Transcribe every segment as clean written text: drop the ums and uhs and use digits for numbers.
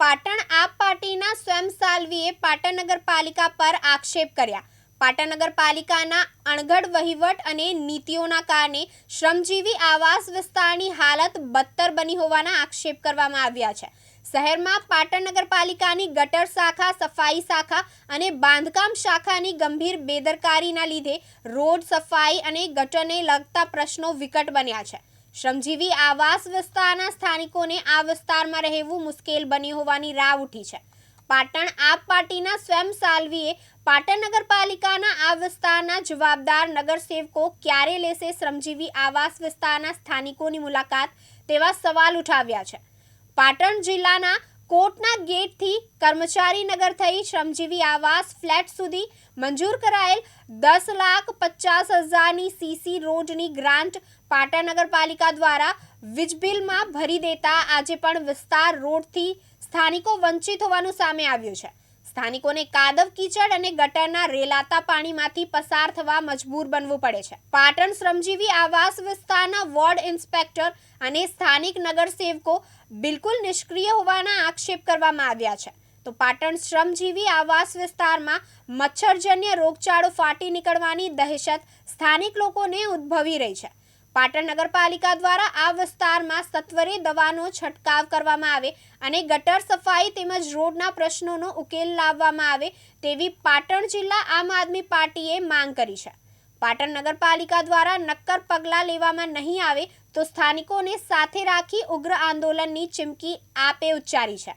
પાટણ આપ પાર્ટીના સ્વયં સાલ્વીએ પાટણ નગરપાલિકા પર આક્ષેપ કર્યા। પાટણ નગરપાલિકાના અણઘડ વહીવટ અને નીતિઓના કારણે શ્રમજીવી આવાસ વિસ્તારની હાલત બદતર બની હોવાના આક્ષેપ કરવામાં આવ્યા છે। શહેરમાં પાટણ નગરપાલિકાની ગટર શાખા, સફાઈ શાખા અને બાંધકામ શાખાની ગંભીર બેદરકારીના લીધે રોડ સફાઈ અને ગટરને લગતા પ્રશ્નો વિકટ બન્યા છે। શ્રમજીવી આવાસ વિસ્તારના સ્થાનિકોને આ વિસ્તારમાં રહેવું મુશ્કેલ બન્યું હોવાની રાવ ઉઠી છે। પાટણ આપ પાર્ટીના સ્વયં સાલ્વીએ પાટણ નગરપાલિકાના આ વિસ્તારના જવાબદાર નગરસેવકો ક્યારે લેશે શ્રમજીવી આવાસ વિસ્તારના સ્થાનિકોની મુલાકાત તેવા સવાલ ઉઠાવ્યા છે। પાટણ જિલ્લાના કોટના ગેટથી કર્મચારી નગર થઈ શ્રમજીવી આવાસ ફ્લેટ સુધી મંજૂર કરાયેલ 10,50,000ની સીસી રોડની ગ્રાન્ટ પાટણ નગરપાલિકા દ્વારા વીજ બિલમાં ભરી દેતા આજે પણ વિસ્તાર રોડથી સ્થાનિકો વંચિત હોવાનું સામે આવ્યું છે। સ્થાનિકોને કાદવ કીચડ અને ગટરના રેલાતા પાણીમાંથી પસાર થવા મજબૂર બનવું પડે છે। પાટણ શ્રમજીવી આવાસ વિસ્તારના વોર્ડ ઇન્સ્પેક્ટર અને સ્થાનિક નગરસેવકો બિલકુલ નિષ્ક્રિય હોવાના આક્ષેપ કરવામાં આવ્યા છે। તો પાટણ શ્રમજીવી આવાસ વિસ્તારમાં મચ્છરજન્ય રોગચાળો ફાટી નીકળવાની દહેશત સ્થાનિક લોકોને ઉદ્ભવી રહી છે। પાટણ નગરપાલિકા દ્વારા આ વિસ્તારમાં સત્વરે દવાનો છંટકાવ કરવામાં આવે અને ગટર સફાઈ તેમજ રોડના પ્રશ્નોનો ઉકેલ લાવવામાં આવે તેવી પાટણ જિલ્લા આમ આદમી પાર્ટીએ માંગ કરી છે। પાટણ નગરપાલિકા દ્વારા નક્કર પગલાં લેવામાં નહીં આવે તો સ્થાનિકોને સાથે રાખી ઉગ્ર આંદોલનની ચીમકી આપે ઉચ્ચારી છે।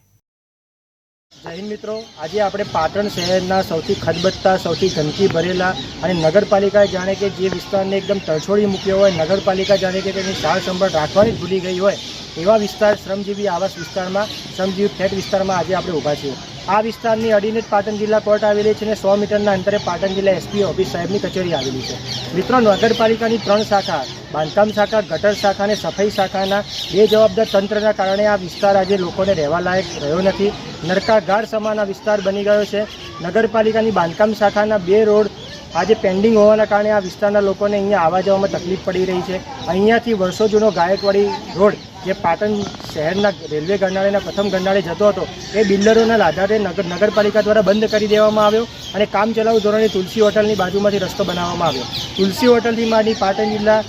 જય હિન્દ મિત્રો, આજે આપણે પાટણ શહેરના સૌથી ખદબદતા, સૌથી ગંદકી ભરેલા અને નગરપાલિકાએ જાણે કે જે વિસ્તારને એકદમ તરછોડી મૂક્યો હોય, નગરપાલિકા જાણે કે તેની સાર સંભાળ રાખવાની જ ભૂલી ગઈ હોય એવા વિસ્તાર શ્રમજીવી આવાસ વિસ્તારમાં, શ્રમજીવી ફ્લેટ વિસ્તારમાં આજે આપણે ઊભા છીએ। આ વિસ્તારની અડીને જ પાટણ જિલ્લા કોર્ટ આવેલી છે અને 100 મીટરના અંતરે પાટણ જિલ્લા એસપી ઓફિસ સાહેબની કચેરી આવેલી છે। મિત્રો, નગરપાલિકાની 3 શાખા, બાંધકામ શાખા, ગટર શાખા અને સફાઈ શાખાના બે જવાબદાર તંત્રના કારણે આ વિસ્તાર આજે લોકોને રહેવા લાયક રહ્યો નથી। નરકાગાર સમાન આ વિસ્તાર બની ગયો છે। નગરપાલિકાની બાંધકામ શાખાના 2 રોડ આજે પેન્ડિંગ હોવાના કારણે આ વિસ્તારના લોકોને અહીંયા આવવા જવામાં તકલીફ પડી રહી છે। અહીંયાથી વર્ષો જૂનો ગાયકવાડી રોડ જે પાટણ શહેરના રેલવે ગરનાળાના પ્રથમ ગરનાળે જતો હતો એ બિલ્ડરોના આધારે નગરપાલિકા દ્વારા બંધ કરી દેવામાં આવ્યો અને કામચલાઉ ધોરણે તુલસી હોટલની બાજુમાંથી રસ્તો બનાવવામાં આવ્યો। તુલસી હોટલથી માંડી પાટણ જિલ્લા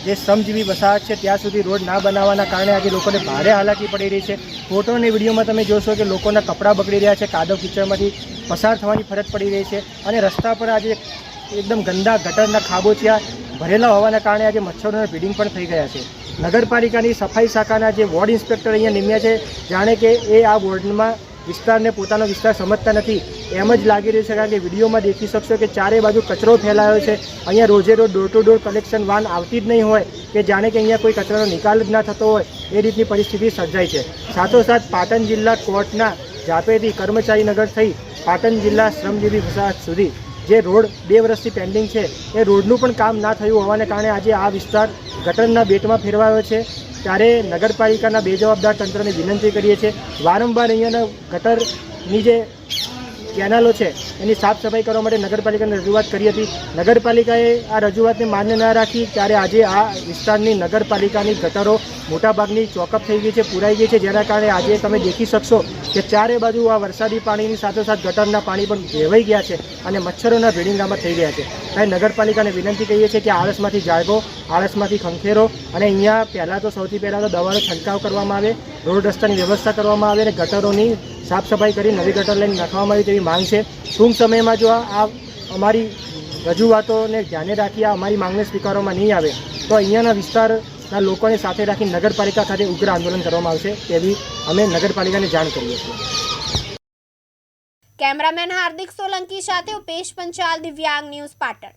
જે શ્રમજીવી વસાહત છે ત્યાં સુધી રોડ ના બનાવવાના કારણે આજે લોકોને ભારે હાલાકી પડી રહી છે। ફોટો અને વિડીયોમાં તમે જોશો કે લોકોના કપડાં બગડી રહ્યા છે, કાદવ કીચડમાંથી પસાર થવાની ફરજ પડી રહી છે અને રસ્તા પર આજે એકદમ ગંદા ગટરના ખાબોચિયા ભરેલા હોવાના કારણે આજે મચ્છરોના બ્રીડિંગ પણ થઈ ગયા છે। નગરપાલિકાની સફાઈ શાખાના જે વોર્ડ ઇન્સ્પેક્ટર અહીંયા નિમ્યા છે જાણે કે એ આ વોર્ડમાં વિસ્તારને પોતાનો વિસ્તાર સમજતા નથી એમ જ લાગી રહ્યું છે, કારણ કે વિડીયોમાં દેખી શકશો કે ચારે બાજુ કચરો ફેલાયો છે। અહીંયા રોજે રોજ door to door collection van આવતી જ નહીં હોય કે જાણે કે અહીંયા કોઈ કચરાનો નિકાલ જ ના થતો હોય એ રીતની પરિસ્થિતિ સર્જાઈ છે। સાથોસાથ પાટણ જિલ્લા કોર્ટના જાપેથી કર્મચારી નગર થઈ પાટણ જિલ્લા શ્રમજીવી વસાહત સુધી જે રોડ 2 વર્ષથી પેન્ડિંગ છે એ રોડનું પણ કામ ના થયું હોવાને કારણે આજે આ વિસ્તાર ગટરના બેટમાં ફેરવાયો છે। ત્યારે નગરપાલિકાના બે જવાબદાર તંત્રને વિનંતી કરીએ છીએ, વારંવાર અહીંયાના ગટરની જે કેનાલો છે એની સાફ સફાઈ કરવા માટે નગરપાલિકાને રજૂઆત કરી હતી। નગરપાલિકાએ આ રજૂઆતને માન્ય ના રાખી ત્યારે આજે આ વિસ્તારની નગરપાલિકાની ગટરો મોટાભાગની ચોકઅપ થઈ ગઈ છે, પૂરાઈ ગઈ છે, જેના કારણે આજે તમે દેખી શકશો કે ચારે બાજુ આ વરસાદી પાણીની સાથોસાથ ગટરના પાણી પણ ભેવાઈ ગયા છે અને મચ્છરોના ભેડિંગામાં થઈ ગયા છે। ત્યારે નગરપાલિકાને વિનંતી કરીએ છીએ કે આળસમાંથી જાગો, આળસમાંથી ખંખેરો અને અહીંયા પહેલાં તો સૌથી પહેલાં તો દવાનો છંટકાવ કરવામાં આવે, રોડ રસ્તાની વ્યવસ્થા કરવામાં આવે અને ગટરોની સાફ સફાઈ કરી નવી ગટર લઈને નાખવામાં આવી તેવી માંગ છે। ટૂંક સમયમાં જો આ અમારી રજૂઆતોને ધ્યાને રાખી આ અમારી માંગને સ્વીકારવામાં નહીં આવે તો અહીંયાના વિસ્તારના લોકોને સાથે રાખી નગરપાલિકા ખાતે ઉગ્ર આંદોલન કરવામાં આવશે તેવી અમે નગરપાલિકાને જાણ કરીએ છીએ। કેમેરામેન હાર્દિક સોલંકી સાથે ઉપેશ પંચાલ, દિવ્યાંગ ન્યૂઝ, પાટણ।